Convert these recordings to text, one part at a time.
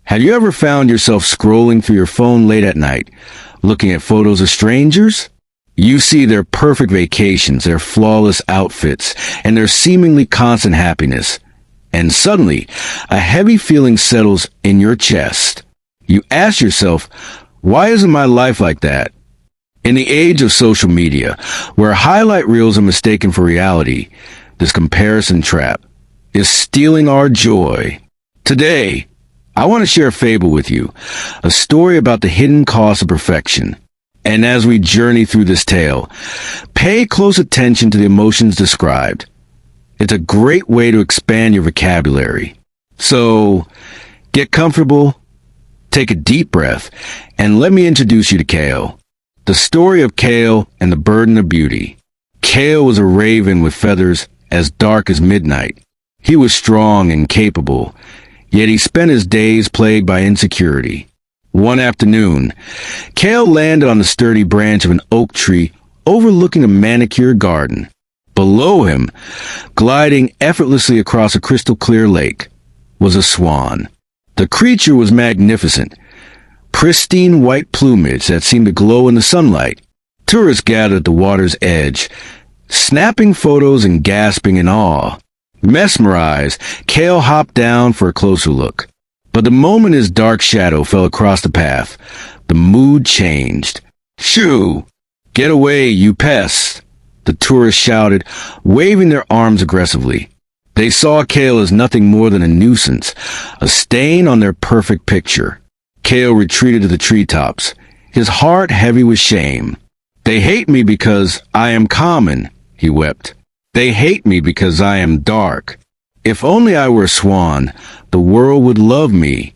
Have you ever found yourself scrolling through your phone late at night, looking at photos of strangers? You see their perfect vacations, their flawless outfits, and their seemingly constant happiness. And suddenly, a heavy feeling settles in your chest. You ask yourself, why isn't my life like that? In the age of social media, where highlight reels are mistaken for reality, this comparison trap is stealing our joy. Today, I want to share a fable with you, a story about the hidden cost of perfection. And as we journey through this tale, pay close attention to the emotions described. It's a great way to expand your vocabulary. So, get comfortable, take a deep breath, and let me introduce you to Kale. The story of Kale and the Burden of Beauty. Kale was a raven with feathers as dark as midnight. He was strong and capable, yet he spent his days plagued by insecurity. One afternoon, Kale landed on the sturdy branch of an oak tree overlooking a manicured garden. Below him, gliding effortlessly across a crystal-clear lake, was a swan. The creature was magnificent, pristine white plumage that seemed to glow in the sunlight. Tourists gathered at the water's edge, snapping photos and gasping in awe. Mesmerized, Kale hopped down for a closer look. But the moment his dark shadow fell across the path, the mood changed. "Shoo! Get away, you pest!" the tourists shouted, waving their arms aggressively. They saw Kale as nothing more than a nuisance, a stain on their perfect picture. Kale retreated to the treetops, his heart heavy with shame. "They hate me because I am common," he wept. "They hate me because I am dark. If only I were a swan, the world would love me."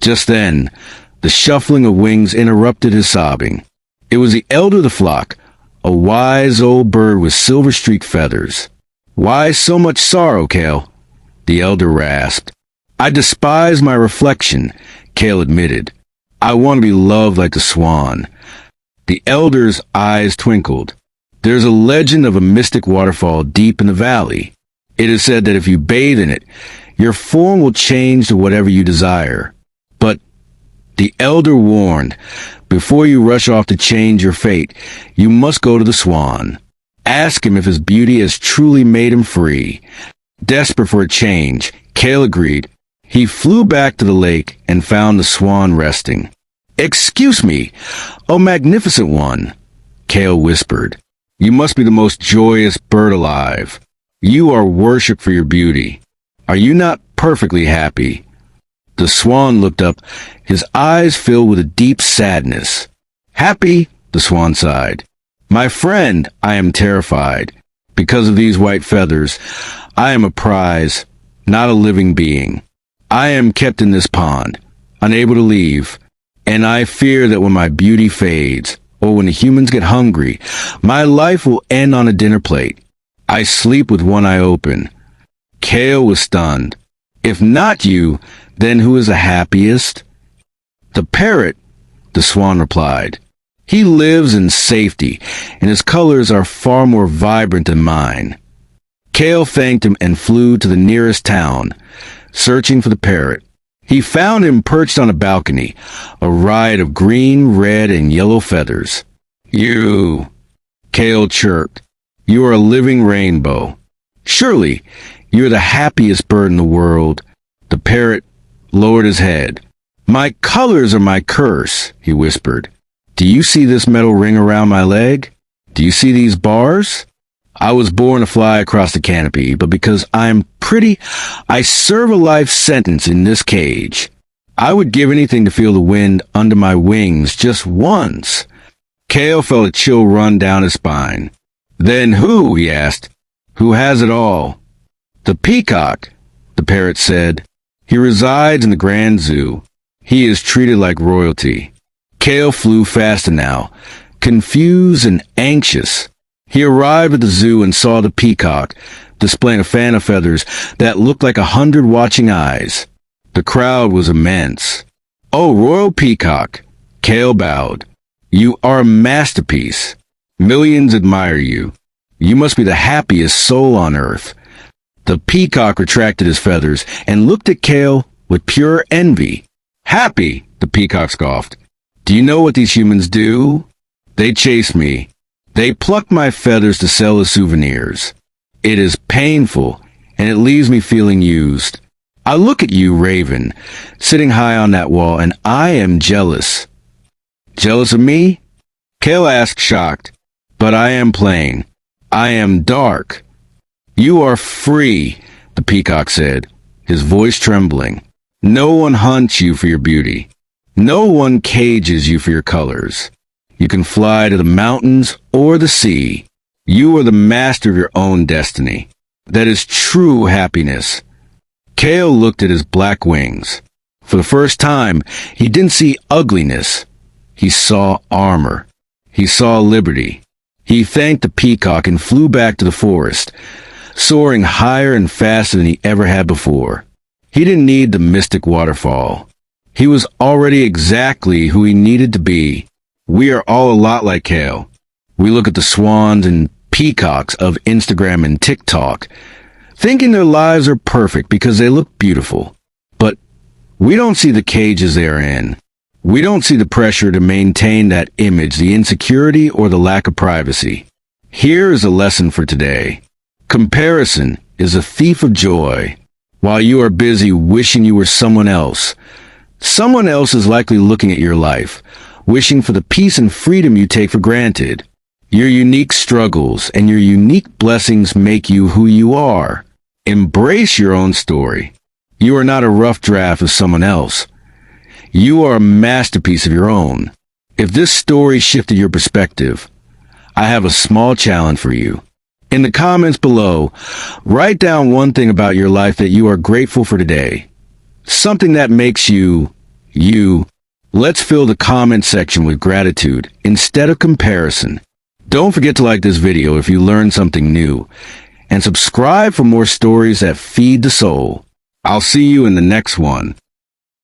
Just then, the shuffling of wings interrupted his sobbing. It was the elder of the flock, a wise old bird with silver-streaked feathers. "Why so much sorrow, Kale?" the elder rasped. "I despise my reflection," Kale admitted. "I want to be loved like the swan." The elder's eyes twinkled. "There's a legend of a mystic waterfall deep in the valley. It is said that if you bathe in it, your form will change to whatever you desire. But," the elder warned, "before you rush off to change your fate, you must go to the swan. Ask him if his beauty has truly made him free." Desperate for a change, Kale agreed. He flew back to the lake and found the swan resting. "Excuse me, oh magnificent one," Kale whispered. "You must be the most joyous bird alive. You are worshipped for your beauty. Are you not perfectly happy?" The swan looked up, his eyes filled with a deep sadness. "Happy?" the swan sighed. "My friend, I am terrified. Because of these white feathers, I am a prize, not a living being. I am kept in this pond, unable to leave, and I fear that when my beauty fades, or when the humans get hungry, my life will end on a dinner plate. I sleep with one eye open." Kale was stunned. "If not you, then who is the happiest?" "The parrot," the swan replied. "He lives in safety, and his colors are far more vibrant than mine." Kale thanked him and flew to the nearest town, searching for the parrot. He found him perched on a balcony, a riot of green, red, and yellow feathers. "You," Kale chirped. "You are a living rainbow. Surely, you're the happiest bird in the world." The parrot lowered his head. "My colors are my curse," he whispered. "Do you see this metal ring around my leg? Do you see these bars? I was born to fly across the canopy, but because I'm pretty, I serve a life sentence in this cage. I would give anything to feel the wind under my wings just once." Kale felt a chill run down his spine. "Then who?" he asked. "Who has it all?" "The peacock," the parrot said. "He resides in the Grand Zoo. He is treated like royalty." Kale flew faster now, confused and anxious. He arrived at the zoo and saw the peacock, displaying a fan of feathers that looked like 100 watching eyes. The crowd was immense. "Oh, Royal Peacock," Kale bowed. "You are a masterpiece. Millions admire you. You must be the happiest soul on earth." The peacock retracted his feathers and looked at Kale with pure envy. Happy, the peacock scoffed. Do you know what these humans do? They chase me. They pluck my feathers to sell as souvenirs. It is painful, and it leaves me feeling used. I look at you, Raven, sitting high on that wall, and I am jealous. Jealous of me? Kale asked, shocked. But I am plain. I am dark. You are free, the peacock said, his voice trembling. No one hunts you for your beauty. No one cages you for your colors. You can fly to the mountains or the sea. You are the master of your own destiny. That is true happiness. Kale looked at his black wings. For the first time, he didn't see ugliness. He saw armor. He saw liberty. He thanked the peacock and flew back to the forest, soaring higher and faster than he ever had before. He didn't need the mystic waterfall. He was already exactly who he needed to be. We are all a lot like Kale. We look at the swans and peacocks of Instagram and TikTok, thinking their lives are perfect because they look beautiful. But we don't see the cages they are in. We don't see the pressure to maintain that image, the insecurity, or the lack of privacy. Here is a lesson for today. Comparison is a thief of joy. While you are busy wishing you were someone else is likely looking at your life, wishing for the peace and freedom you take for granted. Your unique struggles and your unique blessings make you who you are. Embrace your own story. You are not a rough draft of someone else. You are a masterpiece of your own. If this story shifted your perspective, I have a small challenge for you. In the comments below, write down one thing about your life that you are grateful for today. Something that makes you, you. Let's fill the comment section with gratitude instead of comparison. Don't forget to like this video if you learned something new, and subscribe for more stories that feed the soul. I'll see you in the next one.